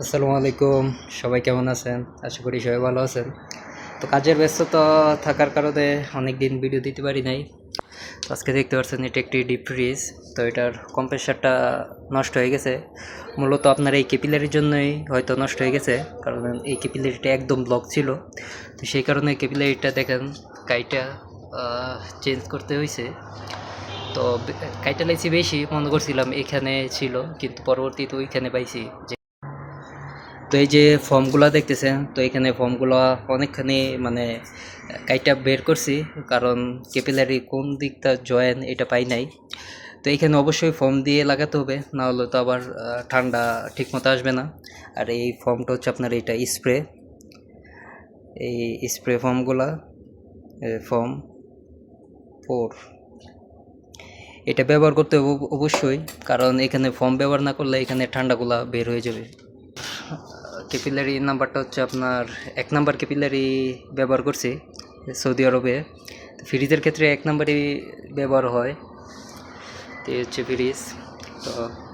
আসসালামু আলাইকুম। সবাই কেমন আছেন? আশা করি সবাই ভালো আছেন। তো কাজের ব্যস্ততা থাকার কারণে অনেক দিন ভিডিও দিতে পারি নাই। তো আজকে দেখতে পাচ্ছেন এটা একটি ডিপ ফ্রিজ। তো এটার কম্প্রেসারটা নষ্ট হয়ে গেছে। মূলত আপনার এই ক্যাপিলারির জন্যই হয়তো নষ্ট হয়ে গেছে, কারণ এই ক্যাপিলারিটা একদম ব্লক ছিল। তো সেই কারণে ক্যাপিলারিটা দেখেন কাইটা চেঞ্জ করতে হয়েছে। তো কাইটা লাইছি বেশি, মনে করছিলাম এখানে ছিল, কিন্তু পরবর্তীতে ওইখানে পাইছি যে। তো এই যে ফর্মগুলো দেখতেছেন, তো এখানে ফর্মগুলো অনেকখানি মানে কাইটা বের করছি, কারণ ক্যাপিলারি কোন দিকটা জয়েন এটা পাই নাই। তো এখানে অবশ্যই ফর্ম দিয়ে লাগাতে হবে, না হলে তো আবার ঠান্ডা ঠিকমতো আসবে না। আর এই ফর্মটা হচ্ছে আপনার এটা স্প্রে, এই স্প্রে ফর্মগুলা ফর্ম 4 এটা ব্যবহার করতে হবে অবশ্যই, কারণ এখানে ফর্ম ব্যবহার না করলে এখানে ঠান্ডাগুলা বের হয়ে যাবে। ক্যাপিলারি নাম্বারটা হচ্ছে আপনার 1 নাম্বার ক্যাপিলারি ব্যবহার করছি সৌদি আরবে। ফ্রিজের ক্ষেত্রে 1 নাম্বারই ব্যবহার হয়। তো এই হচ্ছে ফ্রিজ। তো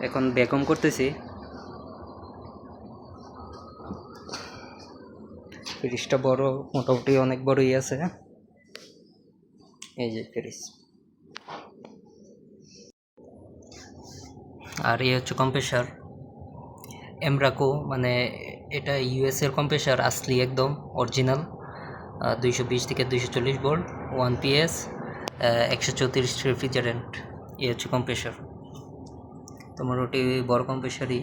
এখন ভ্যাকুয়াম করতেছি। ফ্রিজটা বড়, মোটামুটি অনেক বড়ই আছে। এই যে ফ্রিজ, আর এই হচ্ছে কম্প্রেসার এমরাকো, মানে এটা ইউএস এর কম্প্রেসার, আসলি একদম অরিজিনাল। 220 থেকে 240 ভোল্ট, 1 PS, 134 রেফ্রিজারেন্ট। এই হচ্ছে কম্প্রেসার। তো মোটামুটি বড় কম্প্রেসারই।